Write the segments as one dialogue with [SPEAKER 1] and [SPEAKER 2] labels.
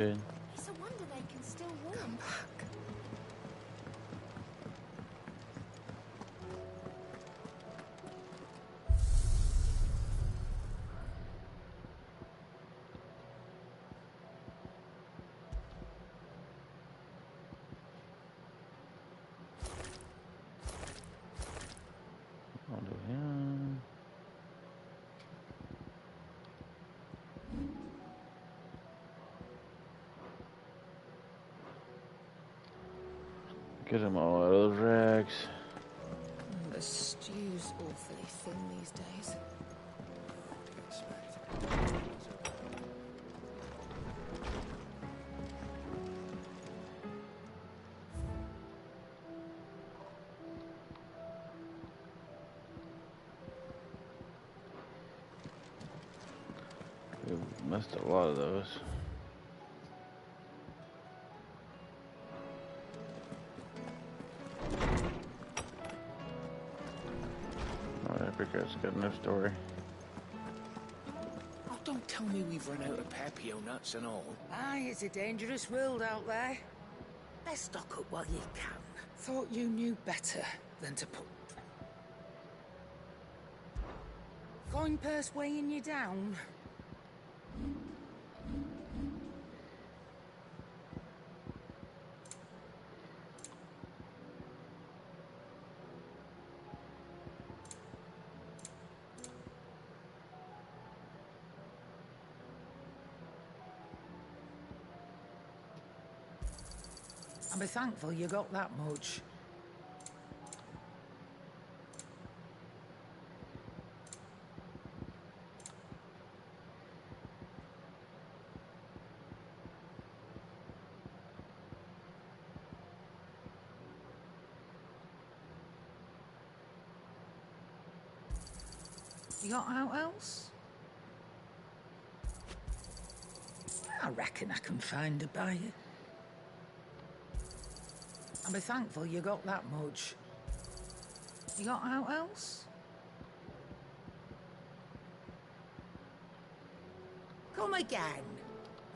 [SPEAKER 1] Good.
[SPEAKER 2] It's a wonder they can still walk.
[SPEAKER 3] Come back.
[SPEAKER 1] I'll do him. Get them all out of those rags.
[SPEAKER 3] The stew's awfully thin these days.
[SPEAKER 1] We missed a lot of those. Alright, because it's got no story.
[SPEAKER 4] Oh, don't tell me we've run out of Papio nuts and all.
[SPEAKER 3] Aye, it's a dangerous world out there.
[SPEAKER 4] Let's stock up while you can.
[SPEAKER 3] Thought you knew better than to put... Coin purse weighing you down? I'll be thankful you got that much. You got out else? I reckon I can find a buyer. I'll be thankful you got that much. You got out else? Come again.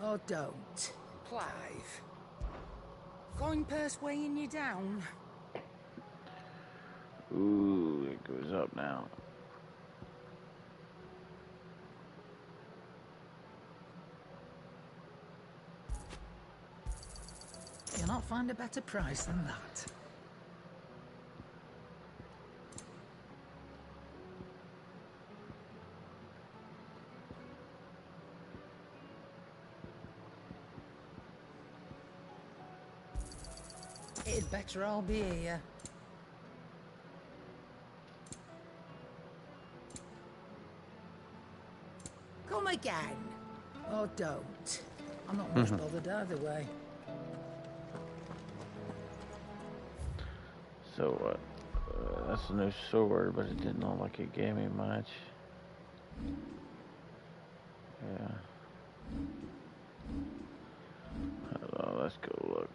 [SPEAKER 3] Or don't. Clive. Coin purse weighing you down?
[SPEAKER 1] Ooh, it goes up now.
[SPEAKER 3] You'll not find a better price than that. It'd better all be here. Come again. Or don't. I'm not much bothered either way.
[SPEAKER 1] So what? That's a new sword, but it didn't look like it gave me much. Yeah. Hold on, let's go look.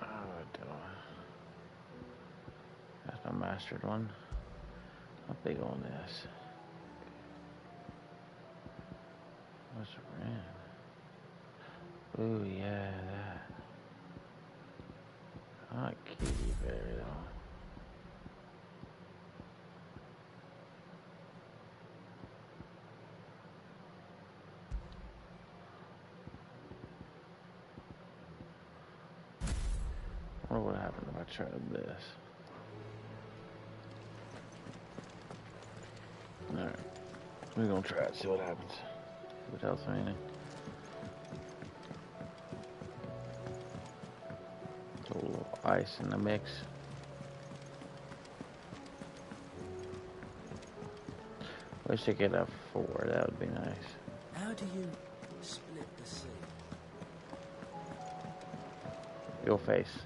[SPEAKER 1] Oh, that's my mastered one. How big on this? What's ran? Ooh, yeah, that. I like kitty bear though. I wonder what happened if I tried this. Alright. We're gonna try it, see what happens. See what else anything. A little ice in the mix. Wish I could have 4, that would be nice.
[SPEAKER 4] How do you split the sea?
[SPEAKER 1] Your face.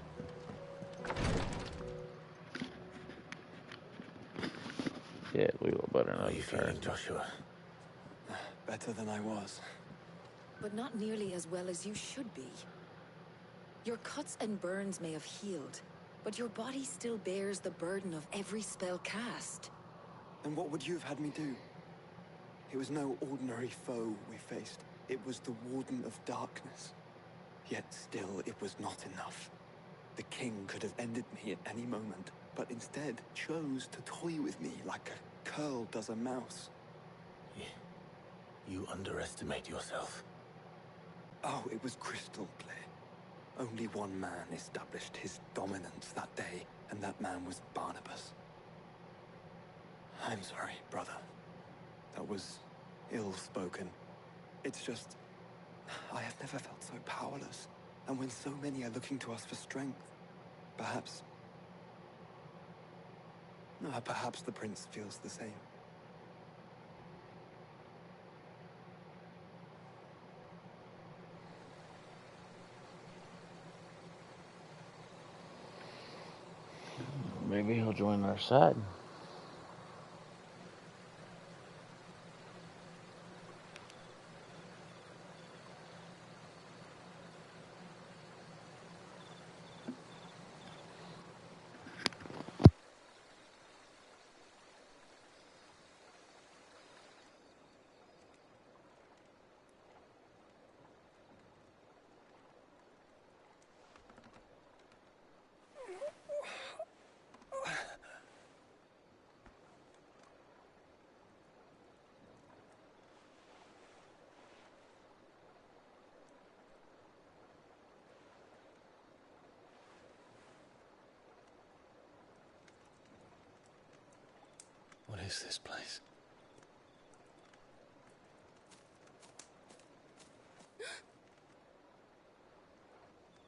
[SPEAKER 1] Yeah, we will butter
[SPEAKER 4] How
[SPEAKER 1] another
[SPEAKER 4] are you feeling,
[SPEAKER 1] card.
[SPEAKER 4] Joshua?
[SPEAKER 5] Better than I was.
[SPEAKER 6] But not nearly as well as you should be. Your cuts and burns may have healed, but your body still bears the burden of every spell cast.
[SPEAKER 5] And what would you have had me do? It was no ordinary foe we faced. It was the Warden of Darkness. Yet still, it was not enough. The king could have ended me at any moment, but instead chose to toy with me like a curl does a mouse.
[SPEAKER 4] You underestimate yourself.
[SPEAKER 5] Oh, it was crystal clear. Only one man established his dominance that day, and that man was Barnabas. I'm sorry, brother. That was ill-spoken. It's just, I have never felt so powerless. And when so many are looking to us for strength, perhaps the prince feels the same.
[SPEAKER 1] Maybe he'll join our side.
[SPEAKER 5] What is this place?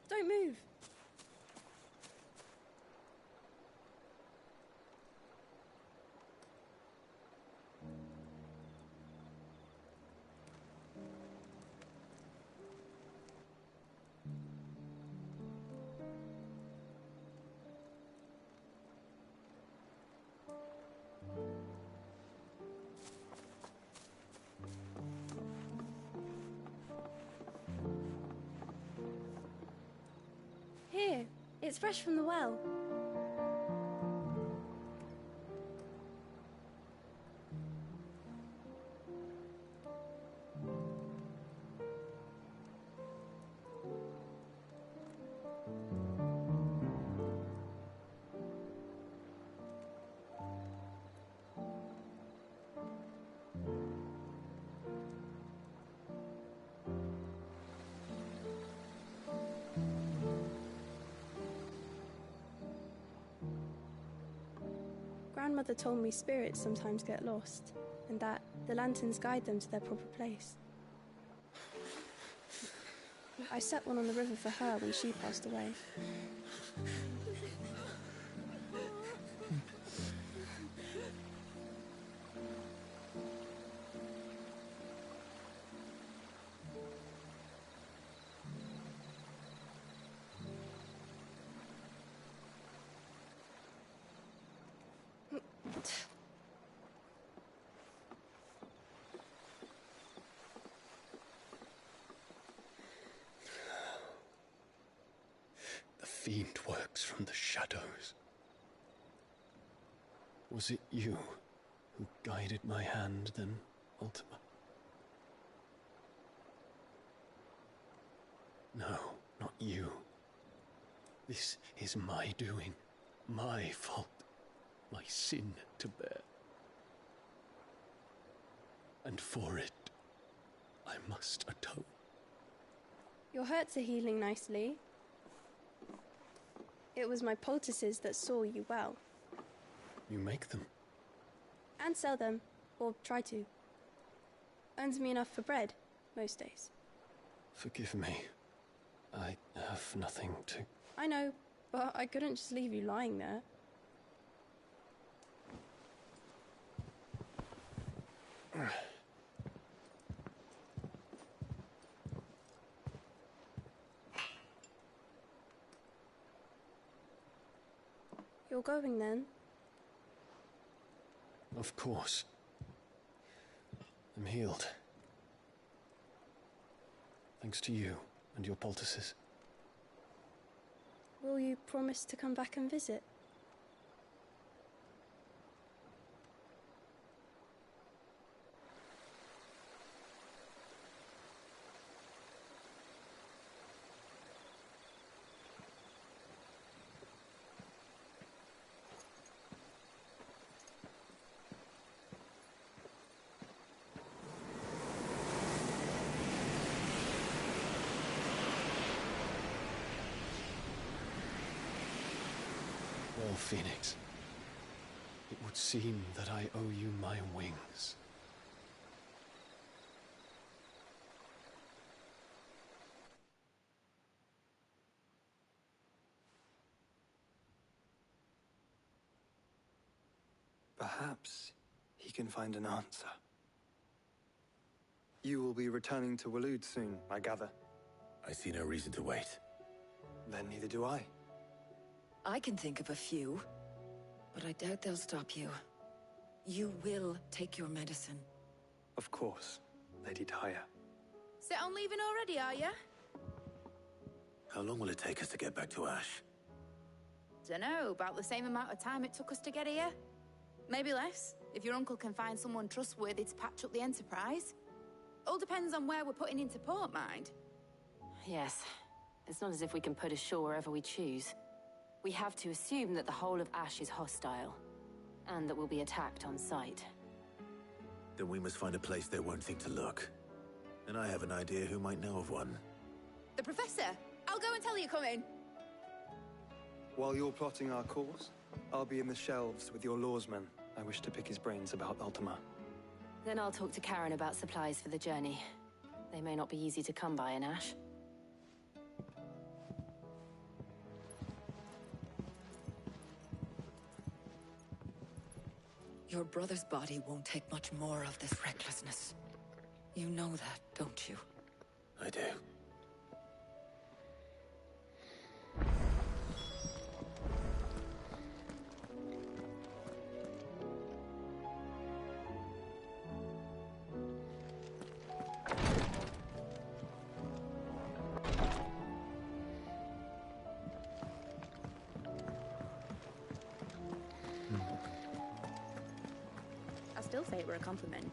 [SPEAKER 2] Don't move. Here, it's fresh from the well. Grandmother told me spirits sometimes get lost, and that the lanterns guide them to their proper place. I set one on the river for her when she passed away.
[SPEAKER 5] The fiend works from the shadows. Was it you who guided my hand then, Ultima? No, not you. This is my doing, my fault, my sin to bear. And for it, I must atone.
[SPEAKER 2] Your hurts are healing nicely. It was my poultices that saw you well.
[SPEAKER 5] You make them?
[SPEAKER 2] And sell them, or try to. Earns me enough for bread, most days.
[SPEAKER 5] Forgive me. I have nothing to...
[SPEAKER 2] I know, but I couldn't just leave you lying there. You're going then?
[SPEAKER 5] Of course. I'm healed. Thanks to you and your poultices.
[SPEAKER 2] Will you promise to come back and visit?
[SPEAKER 7] Phoenix. It would seem that I owe you my wings.
[SPEAKER 5] Perhaps he can find an answer. You will be returning to Waloed soon, I gather.
[SPEAKER 4] I see no reason to wait.
[SPEAKER 5] Then neither do I.
[SPEAKER 6] I can think of a few, but I doubt they'll stop you. You will take your medicine.
[SPEAKER 5] Of course, Lady Daya.
[SPEAKER 8] Set on leaving already, are you?
[SPEAKER 4] How long will it take us to get back to Ash?
[SPEAKER 8] Dunno, about the same amount of time it took us to get here. Maybe less, if your uncle can find someone trustworthy to patch up the Enterprise. All depends on where we're putting into port, mind.
[SPEAKER 9] Yes. It's not as if we can put ashore wherever we choose. We have to assume that the whole of Ash is hostile, and that we'll be attacked on sight.
[SPEAKER 4] Then we must find a place they won't think to look. And I have an idea who might know of one.
[SPEAKER 8] The Professor! I'll go and tell you come in.
[SPEAKER 5] While you're plotting our course, I'll be in the shelves with your lawsman. I wish to pick his brains about Ultima.
[SPEAKER 9] Then I'll talk to Karen about supplies for the journey. They may not be easy to come by in Ash.
[SPEAKER 6] Your brother's body won't take much more of this recklessness. You know that, don't you?
[SPEAKER 4] I do.
[SPEAKER 8] I still say it were a compliment.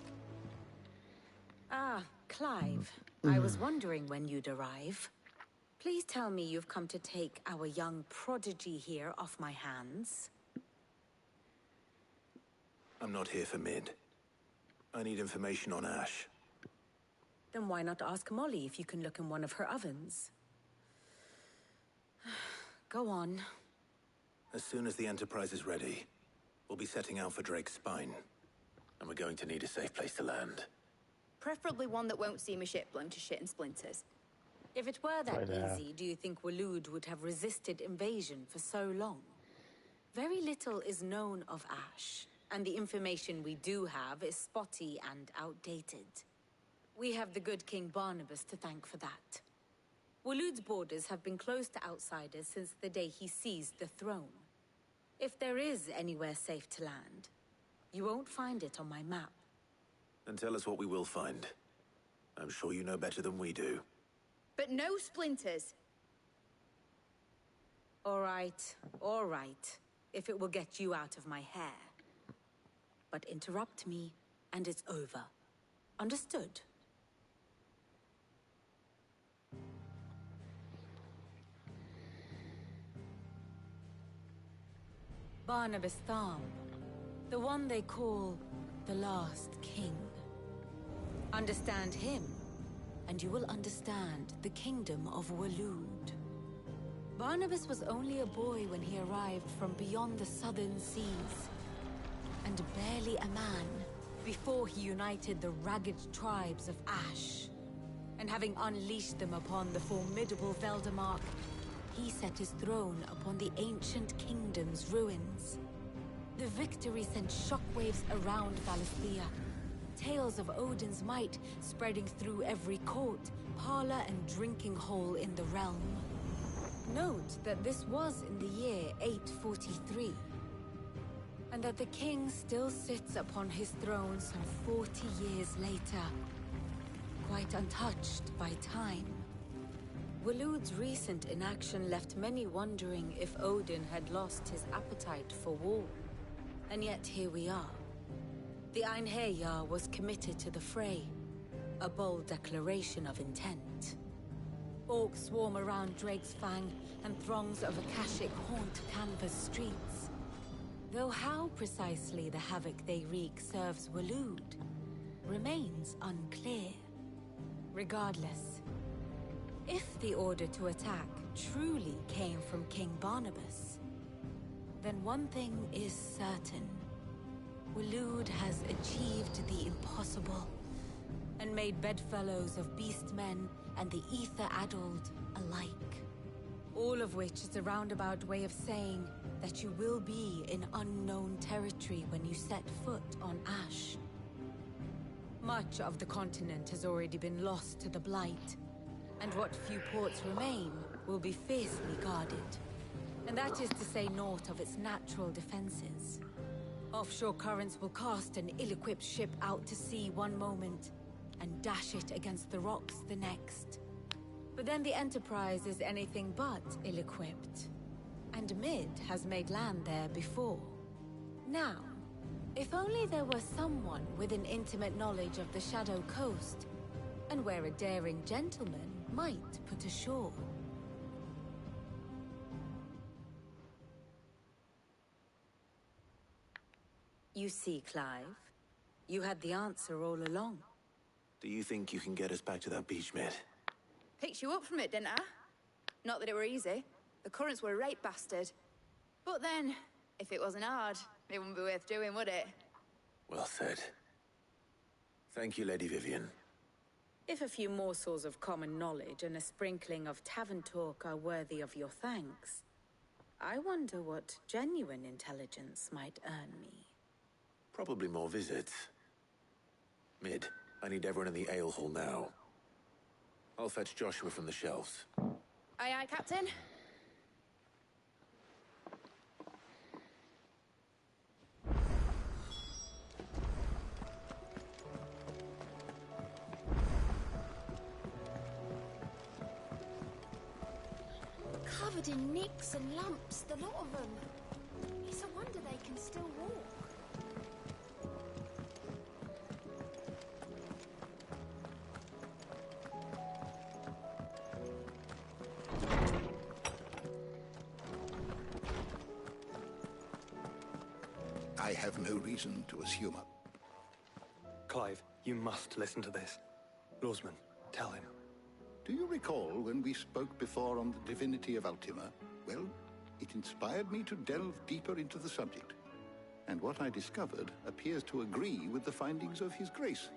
[SPEAKER 3] Ah, Clive. I was wondering when you'd arrive. Please tell me you've come to take our young prodigy here off my hands.
[SPEAKER 4] I'm not here for Mid. I need information on Ash.
[SPEAKER 3] Then why not ask Molly if you can look in one of her ovens? Go on.
[SPEAKER 4] As soon as the Enterprise is ready, we'll be setting out for Drake's Spine. And we're going to need a safe place to land.
[SPEAKER 8] Preferably one that won't see my ship blown to shit and splinters.
[SPEAKER 3] If it were that
[SPEAKER 1] Right there.
[SPEAKER 3] easy, do you think Waloed would have resisted invasion for so long? Very little is known of Ash, and the information we do have is spotty and outdated. We have the good King Barnabas to thank for that. Waloed's borders have been closed to outsiders since the day he seized the throne. If there is anywhere safe to land, you won't find it on my map.
[SPEAKER 4] Then tell us what we will find. I'm sure you know better than we do.
[SPEAKER 8] But no splinters.
[SPEAKER 3] All right, if it will get you out of my hair. But interrupt me, and it's over. Understood? Barnabas Tham, the one they call the Last King. Understand him, and you will understand the kingdom of Waloed. Barnabas was only a boy when he arrived from beyond the southern seas, and barely a man before he united the ragged tribes of Ash. And having unleashed them upon the formidable Veldamark, he set his throne upon the ancient kingdom's ruins. The victory sent shockwaves around Valisthea. Tales of Odin's might spreading through every court, parlor, and drinking hole in the realm. Note that this was in the year 843, and that the king still sits upon his throne some 40 years later, quite untouched by time. Waloed's recent inaction left many wondering if Odin had lost his appetite for war. And yet here we are. The Einherjar was committed to the fray, a bold declaration of intent. Orcs swarm around Drake's Fang, and throngs of Akashic haunt Canva's streets. Though how precisely the havoc they wreak serves Waloed remains unclear. Regardless, if the order to attack truly came from King Barnabas, then one thing is certain. Waloed has achieved the impossible, and made bedfellows of beastmen and the ether-addled alike. All of which is a roundabout way of saying that you will be in unknown territory when you set foot on Ash. Much of the continent has already been lost to the Blight, and what few ports remain will be fiercely guarded. And that is to say naught of its natural defenses. Offshore currents will cast an ill-equipped ship out to sea one moment, and dash it against the rocks the next. But then the Enterprise is anything but ill-equipped. And Mid has made land there before. Now, if only there were someone with an intimate knowledge of the Shadow Coast, and where a daring gentleman might put ashore. You see, Clive, you had the answer all along.
[SPEAKER 4] Do you think you can get us back to that beach, Mid?
[SPEAKER 8] Picked you up from it, didn't I? Not that it were easy. The currents were a right bastard. But then, if it wasn't hard, it wouldn't be worth doing, would it?
[SPEAKER 4] Well said. Thank you, Lady Vivian.
[SPEAKER 3] If a few morsels of common knowledge and a sprinkling of tavern talk are worthy of your thanks, I wonder what genuine intelligence might earn me.
[SPEAKER 4] Probably more visits. Mid, I need everyone in the ale hall now. I'll fetch Joshua from the shelves.
[SPEAKER 8] Aye, aye, Captain.
[SPEAKER 10] Covered in nicks and lumps, the lot of them. It's a wonder they can still walk.
[SPEAKER 11] I have no reason to assume
[SPEAKER 5] Clive, you must listen to this. Lawsman, tell him.
[SPEAKER 11] Do you recall when we spoke before on the divinity of Ultima? Well, it inspired me to delve deeper into the subject. And what I discovered appears to agree with the findings of His Grace.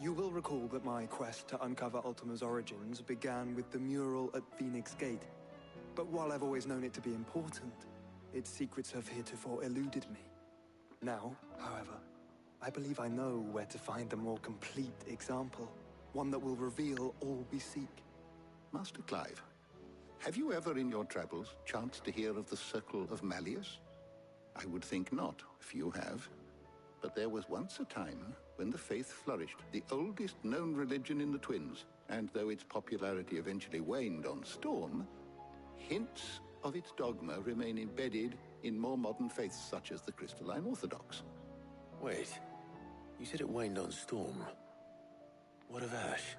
[SPEAKER 5] You will recall that my quest to uncover Ultima's origins began with the mural at Phoenix Gate. But while I've always known it to be important, its secrets have heretofore eluded me. Now, however, I believe I know where to find the more complete example. One that will reveal all we seek.
[SPEAKER 11] Master Clive, have you ever in your travels chanced to hear of the Circle of Malleus? I would think not, if you have. But there was once a time when the faith flourished, the oldest known religion in the Twins, and though its popularity eventually waned on Storm, hints of its dogma remain embedded in more modern faiths such as the Crystalline Orthodox.
[SPEAKER 4] Wait, you said it waned on Storm. What of Ash?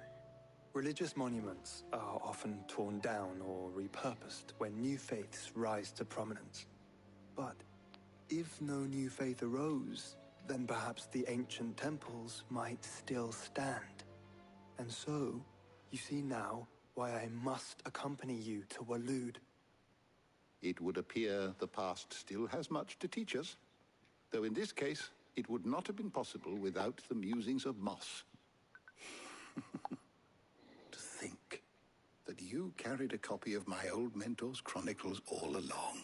[SPEAKER 5] Religious monuments are often torn down or repurposed when new faiths rise to prominence. But if no new faith arose, then perhaps the ancient temples might still stand. And so, you see now why I must accompany you to Waloed.
[SPEAKER 11] It would appear the past still has much to teach us, though in this case, it would not have been possible without the musings of Moss. To think that you carried a copy of my old mentor's chronicles all along.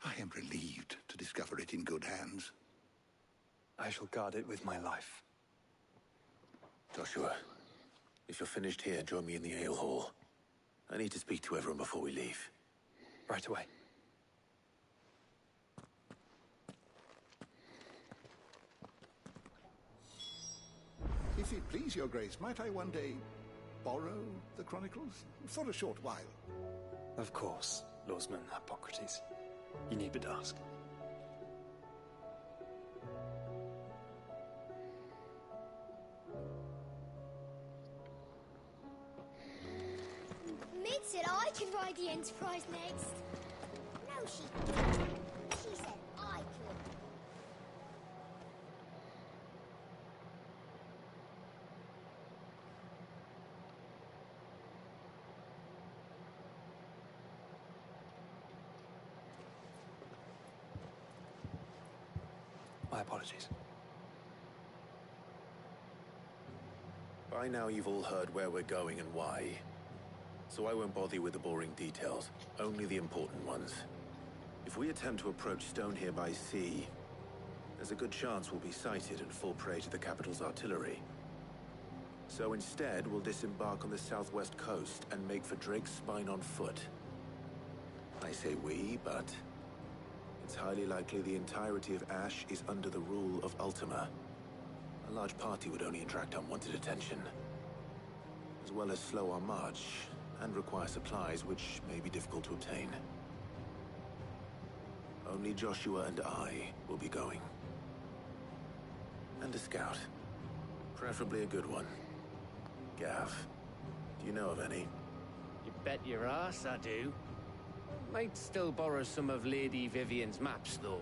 [SPEAKER 11] I am relieved to discover it in good hands.
[SPEAKER 5] I shall guard it with my life.
[SPEAKER 4] Joshua, if you're finished here, join me in the ale hall. I need to speak to everyone before we leave.
[SPEAKER 5] Right away.
[SPEAKER 11] If it please your grace, might I one day borrow the chronicles? For a short while.
[SPEAKER 5] Of course, Lawsman Hippocrates. You need but ask.
[SPEAKER 10] Mid said I could ride the Enterprise next. No, she didn't. She said I could.
[SPEAKER 5] My apologies.
[SPEAKER 4] By now you've all heard where we're going and why. So I won't bother you with the boring details, only the important ones. If we attempt to approach Stonehere by sea, there's a good chance we'll be sighted and fall prey to the capital's artillery. So instead, we'll disembark on the southwest coast and make for Drake's Spine on foot. I say we, but it's highly likely the entirety of Ash is under the rule of Ultima. A large party would only attract unwanted attention, as well as slow our march and require supplies which may be difficult to obtain. Only Joshua and I will be going. And a scout. Preferably a good one. Gav, do you know of any?
[SPEAKER 12] You bet your ass I do. Might still borrow some of Lady Vivian's maps, though.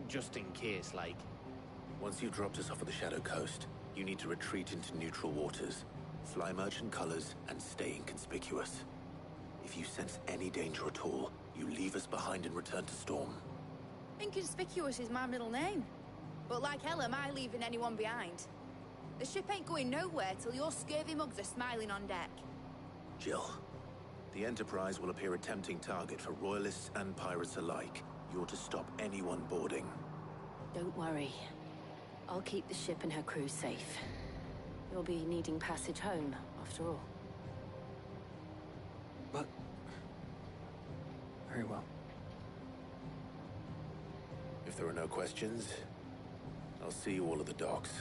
[SPEAKER 12] Just in case, like.
[SPEAKER 4] Once you've dropped us off at the Shadow Coast, you need to retreat into neutral waters, fly merchant colors, and stay inconspicuous. If you sense any danger at all, you leave us behind and return to Storm.
[SPEAKER 8] Inconspicuous is my middle name. But like hell am I leaving anyone behind. The ship ain't going nowhere till your scurvy mugs are smiling on deck.
[SPEAKER 4] Jill, the Enterprise will appear a tempting target for royalists and pirates alike. You're to stop anyone boarding.
[SPEAKER 9] Don't worry. I'll keep the ship and her crew safe. You'll be needing passage home, after all.
[SPEAKER 5] But... very well.
[SPEAKER 4] If there are no questions, I'll see you all at the docks.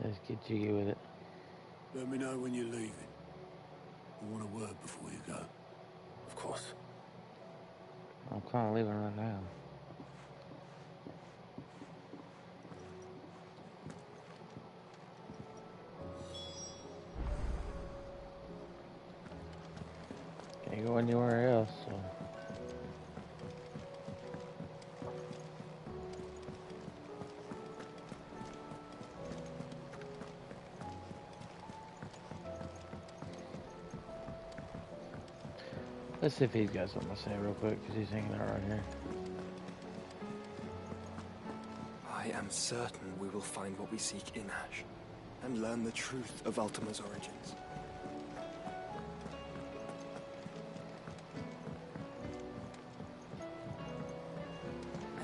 [SPEAKER 1] Let's get jiggy with it.
[SPEAKER 13] Let me know when you're leaving. I want a word before you go.
[SPEAKER 4] Of course.
[SPEAKER 1] I'm kind of leaving right now. Can't go anywhere else, so. Let's see if he's got something to say real quick, because he's hanging out right here.
[SPEAKER 5] I am certain we will find what we seek in Ash, and learn the truth of Ultima's origins.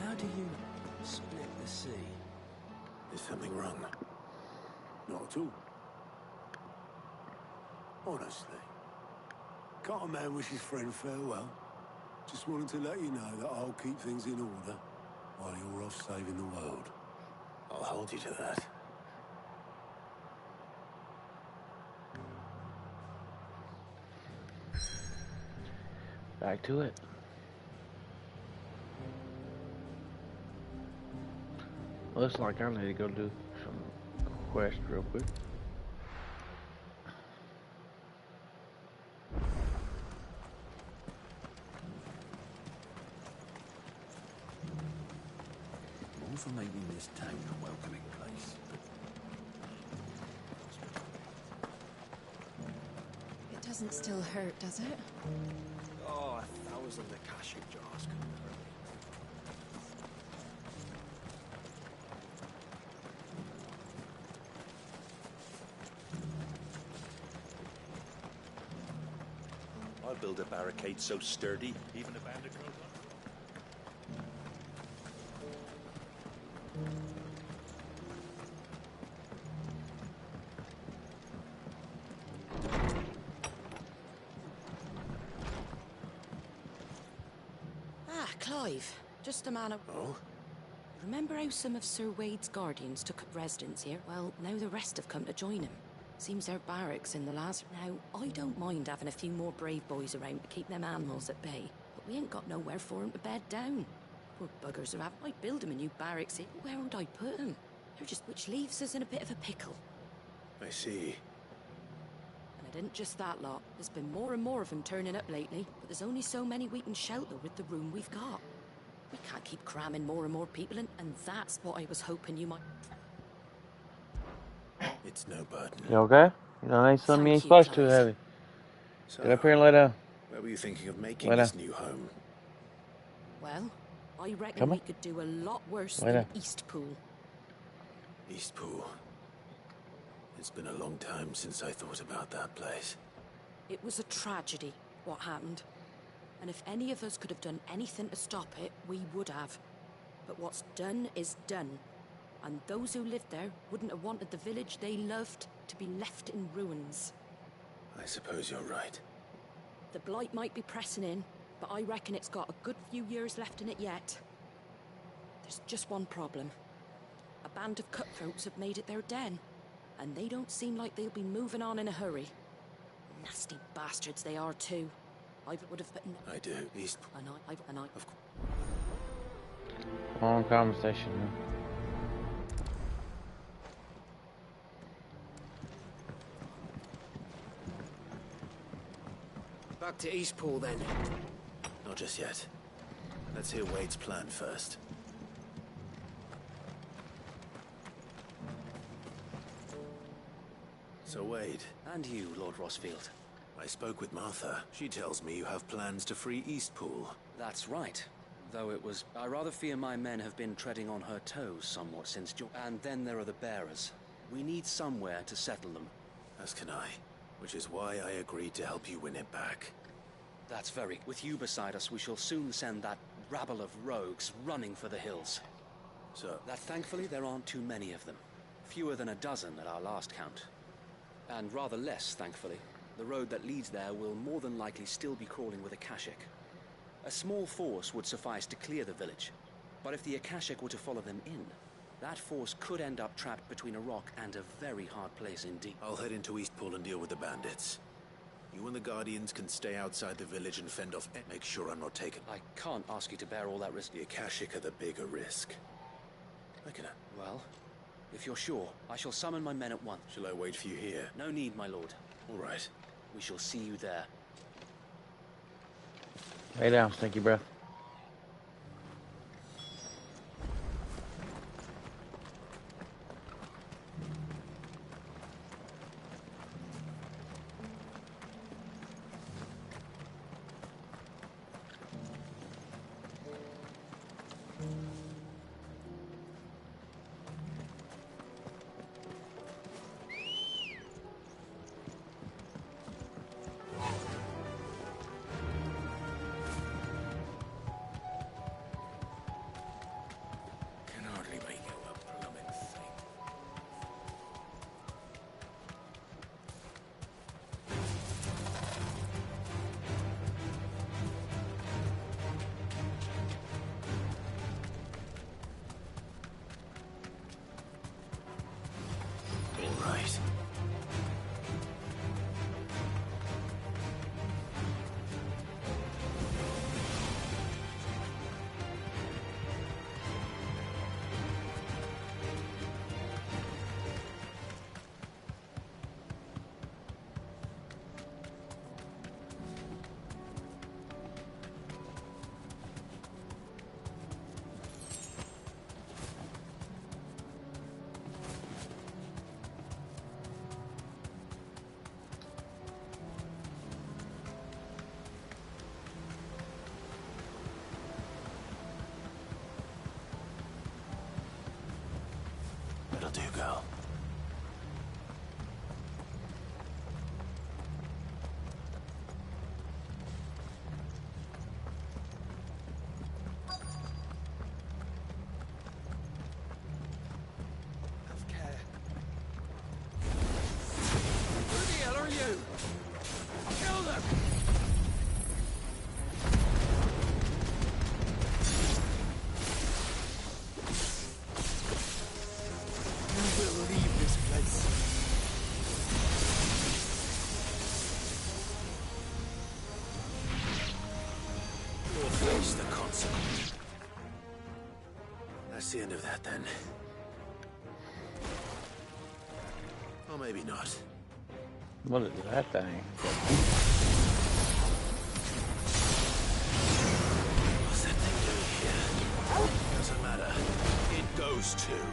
[SPEAKER 14] How do you split the sea?
[SPEAKER 4] Is something wrong?
[SPEAKER 13] Not at all. Honestly. Can't a man wish his friend farewell? Just wanted to let you know that I'll keep things in order while you're off saving the world.
[SPEAKER 4] I'll hold you to that.
[SPEAKER 1] Back to it. Looks like I need to go do some quest real quick.
[SPEAKER 14] All for making this town a welcoming place.
[SPEAKER 6] It doesn't still hurt, does it?
[SPEAKER 7] Oh, 1,000 Akashic jars couldn't hurt me.
[SPEAKER 15] I'll build a barricade so sturdy, even a bandit grows on.
[SPEAKER 6] Clive, just a man of...
[SPEAKER 4] Oh?
[SPEAKER 6] Remember how some of Sir Wade's guardians took up residence here? Well, now the rest have come to join him. Seems their barracks in the last... Now, I don't mind having a few more brave boys around to keep them animals at bay, but we ain't got nowhere for 'em to bed down. Poor buggers are having... I'd build 'em a new barracks here. Where would I put 'em? They're just... Which leaves us in a bit of a pickle.
[SPEAKER 4] I see.
[SPEAKER 6] And it isn't just that lot. There's been more and more of them turning up lately, but there's only so many we can shelter with the room we've got. We can't keep cramming more and more people in, and that's what I was hoping you might...
[SPEAKER 4] It's no burden.
[SPEAKER 1] You okay? You don't need something you ain't supposed to, have you?
[SPEAKER 4] So,
[SPEAKER 1] Get up here and lay down.
[SPEAKER 4] Where were you thinking of making
[SPEAKER 1] Voilà.
[SPEAKER 4] this new home?
[SPEAKER 6] Well, I reckon
[SPEAKER 1] Come
[SPEAKER 6] we
[SPEAKER 1] on.
[SPEAKER 6] could do a lot worse
[SPEAKER 1] Voilà.
[SPEAKER 6] than Eastpool.
[SPEAKER 4] Eastpool. It's been a long time since I thought about that place.
[SPEAKER 6] It was a tragedy, what happened. And if any of us could have done anything to stop it, we would have. But what's done is done. And those who lived there wouldn't have wanted the village they loved to be left in ruins.
[SPEAKER 4] I suppose you're right.
[SPEAKER 6] The blight might be pressing in, but I reckon it's got a good few years left in it yet. There's just one problem. A band of cutthroats have made it their den, and they don't seem like they'll be moving on in a hurry. Nasty bastards they are too. I would have been...
[SPEAKER 4] I do. East...
[SPEAKER 6] And I...
[SPEAKER 4] Of course.
[SPEAKER 1] Long conversation.
[SPEAKER 12] Back to Eastpool then.
[SPEAKER 4] Not just yet. Let's hear Wade's plan first. So Wade.
[SPEAKER 7] And you, Lord Rosfield.
[SPEAKER 4] I spoke with Martha. She tells me you have plans to free Eastpool.
[SPEAKER 7] That's right. Though it was... I rather fear my men have been treading on her toes somewhat since... And then there are the bearers. We need somewhere to settle them.
[SPEAKER 4] As can I. Which is why I agreed to help you win it back.
[SPEAKER 7] That's very... With you beside us, we shall soon send that rabble of rogues running for the hills.
[SPEAKER 4] So...
[SPEAKER 7] That thankfully there aren't too many of them. Fewer than a dozen at our last count. And rather less, thankfully. The road that leads there will more than likely still be crawling with Akashic. A small force would suffice to clear the village. But if the Akashic were to follow them in, that force could end up trapped between a rock and a very hard place indeed.
[SPEAKER 4] I'll head into Eastpool and deal with the bandits. You and the Guardians can stay outside the village and fend off... Make sure I'm not taken.
[SPEAKER 7] I can't ask you to bear all that risk.
[SPEAKER 4] The Akashic are the bigger risk. I can...
[SPEAKER 7] Well, if you're sure, I shall summon my men at once.
[SPEAKER 4] Shall I wait for you here?
[SPEAKER 7] No need, my lord.
[SPEAKER 4] All right.
[SPEAKER 7] We shall see you there.
[SPEAKER 1] Lay down, stinky breath.
[SPEAKER 4] That'll do, girl.
[SPEAKER 14] Have care. Who the hell are you? Kill them!
[SPEAKER 4] Face the consequence. That's the end of that, then. Or maybe not.
[SPEAKER 1] What is that thing?
[SPEAKER 4] What's that thing doing here? Doesn't matter. It goes too.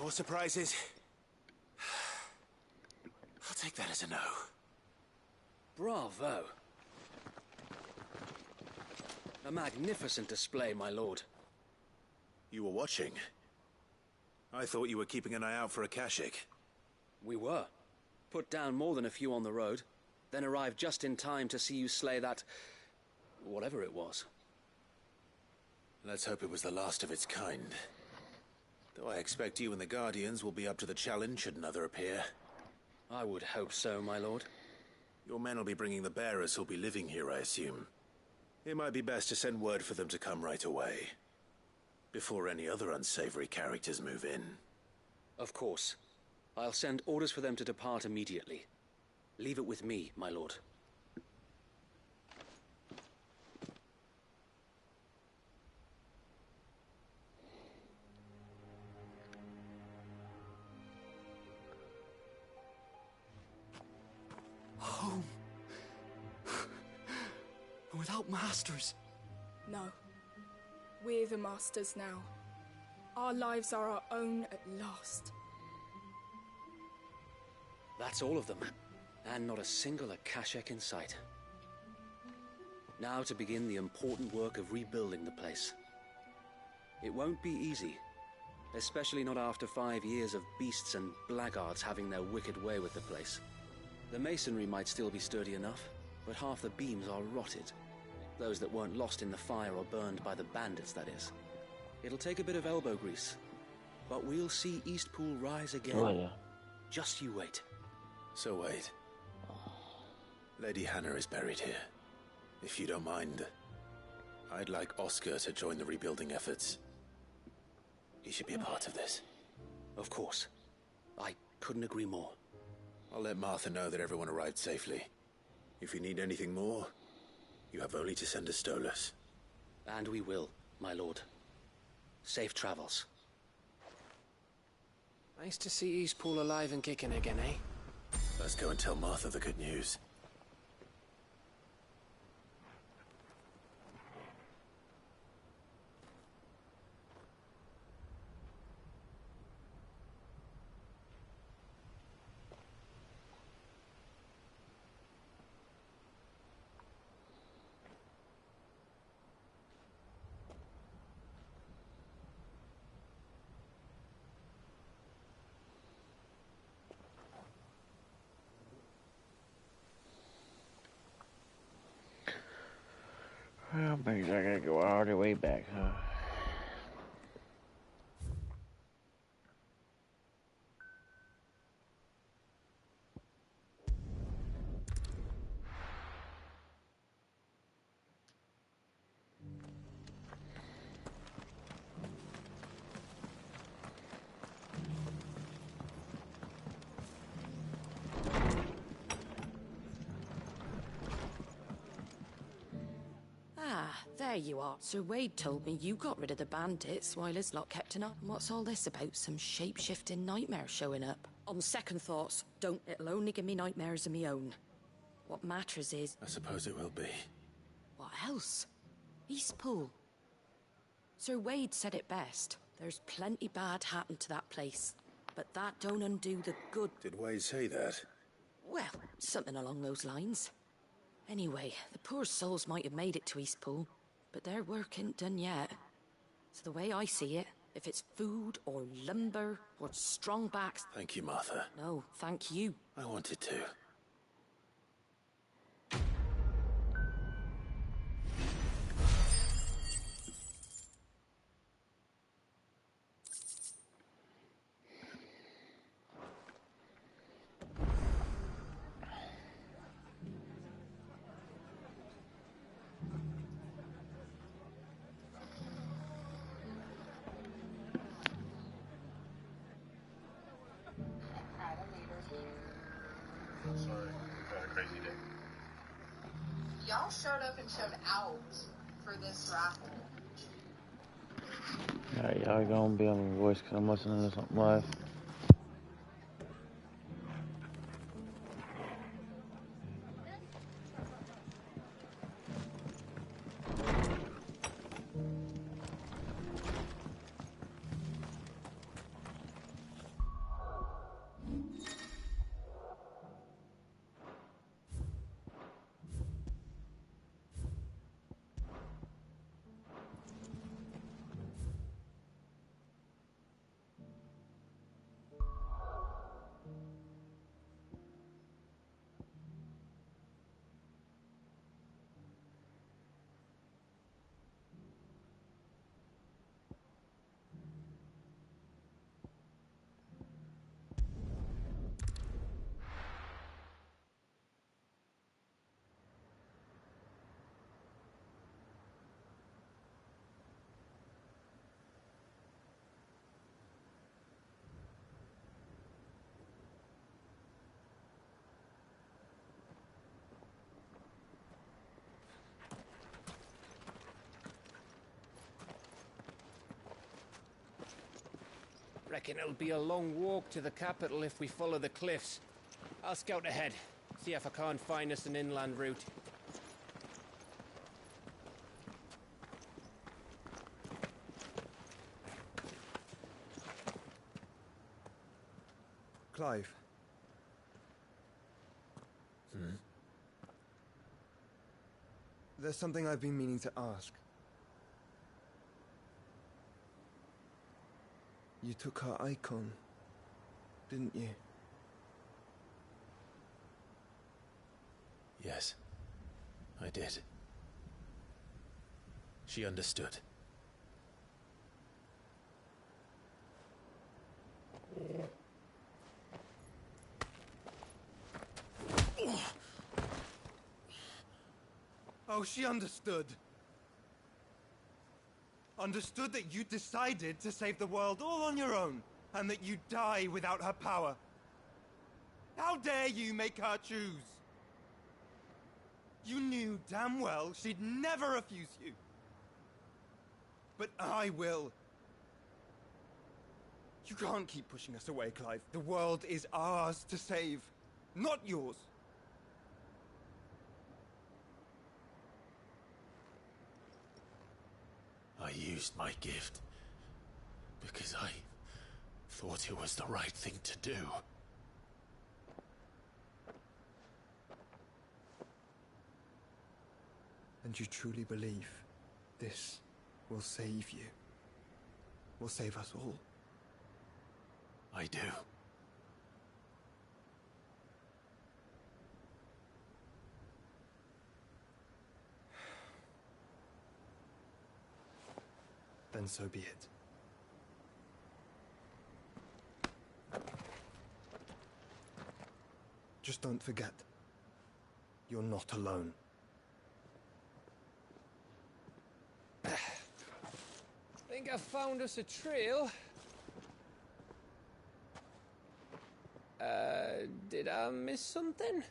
[SPEAKER 4] more surprises? I'll take that as a no.
[SPEAKER 7] Bravo. A magnificent display, my lord.
[SPEAKER 4] You were watching? I thought you were keeping an eye out for a Kashik.
[SPEAKER 7] We were. Put down more than a few on the road, then arrived just in time to see you slay that... whatever it was.
[SPEAKER 4] Let's hope it was the last of its kind. Though I expect you and the Guardians will be up to the challenge should another appear.
[SPEAKER 7] I would hope so, my lord.
[SPEAKER 4] Your men will be bringing the bearers who'll be living here, I assume. It might be best to send word for them to come right away, before any other unsavory characters move in.
[SPEAKER 7] Of course. I'll send orders for them to depart immediately. Leave it with me, my lord.
[SPEAKER 14] Home. Without masters.
[SPEAKER 16] No. We're the masters now. Our lives are our own at last.
[SPEAKER 7] That's all of them. And not a single Akashak in sight. Now to begin the important work of rebuilding the place. It won't be easy. Especially not after 5 years of beasts and blackguards having their wicked way with the place. The masonry might still be sturdy enough, but half the beams are rotted. Those that weren't lost in the fire or burned by the bandits, that is. It'll take a bit of elbow grease, but we'll see Eastpool rise again.
[SPEAKER 1] Oh, yeah.
[SPEAKER 7] Just you wait.
[SPEAKER 4] So wait. Lady Hannah is buried here. If you don't mind, I'd like Oscar to join the rebuilding efforts. He should be a part of this.
[SPEAKER 7] Of course. I couldn't agree more.
[SPEAKER 4] I'll let Martha know that everyone arrived safely. If you need anything more, you have only to send a Stolas.
[SPEAKER 7] And we will, my lord. Safe travels.
[SPEAKER 12] Nice to see Eastpool alive and kicking again, eh?
[SPEAKER 4] Let's go and tell Martha the good news.
[SPEAKER 1] Well, maybe I gotta go all the way back, huh?
[SPEAKER 6] There you are. Sir Wade told me you got rid of the bandits while his lot kept an eye. What's all this about? Some shape-shifting nightmare showing up? On second thoughts, don't. It'll only give me nightmares of me own. What matters is...
[SPEAKER 4] I suppose it will be.
[SPEAKER 6] What else? Eastpool. Sir Wade said it best. There's plenty bad happened to that place. But that don't undo the good.
[SPEAKER 4] Did Wade say that?
[SPEAKER 6] Well, something along those lines. Anyway, the poor souls might have made it to Eastpool, but their work ain't done yet. So the way I see it, if it's food or lumber or strong backs...
[SPEAKER 4] Thank you, Martha.
[SPEAKER 6] No, thank you.
[SPEAKER 4] I wanted to.
[SPEAKER 17] Y'all showed up and showed out for this raffle.
[SPEAKER 1] Alright, y'all gonna be on my voice because I'm listening to something live.
[SPEAKER 12] Reckon it'll be a long walk to the capital if we follow the cliffs. I'll scout ahead, see if I can't find us an inland route.
[SPEAKER 18] Clive. There's something I've been meaning to ask. You took her icon, didn't you?
[SPEAKER 4] Yes, I did. She understood.
[SPEAKER 18] Oh, she understood. Understood that you decided to save the world all on your own, and that you'd die without her power. How dare you make her choose? You knew damn well she'd never refuse you. But I will. You can't keep pushing us away, Clive. The world is ours to save, not yours.
[SPEAKER 4] I used my gift because I thought it was the right thing to do.
[SPEAKER 18] And you truly believe this will save you? Will save us all?
[SPEAKER 4] I do.
[SPEAKER 18] Then so be it. Just don't forget, you're not alone.
[SPEAKER 12] Think I found us a trail. Did I miss something?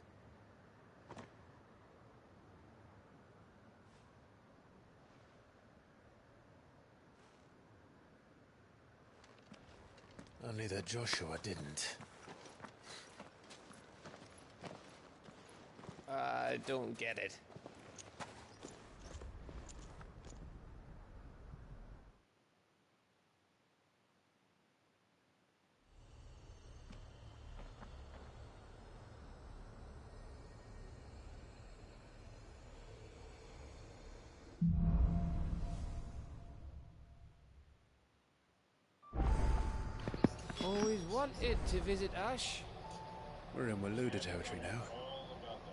[SPEAKER 4] Only that Joshua didn't.
[SPEAKER 12] I don't get it. Always wanted to visit Ash.
[SPEAKER 15] We're in Waluda territory now.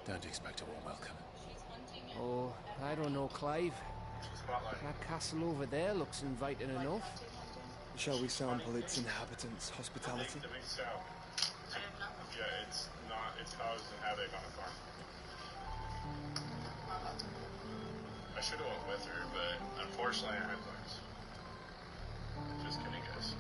[SPEAKER 15] Don't expect a warm welcome.
[SPEAKER 12] Oh, I don't know, Clive. That castle over there looks inviting enough.
[SPEAKER 18] Shall we sample its inhabitants' hospitality?
[SPEAKER 19] Yeah, it's housed and havoc on a farm. I should have went with her, but unfortunately I had plans. Just kidding, guys.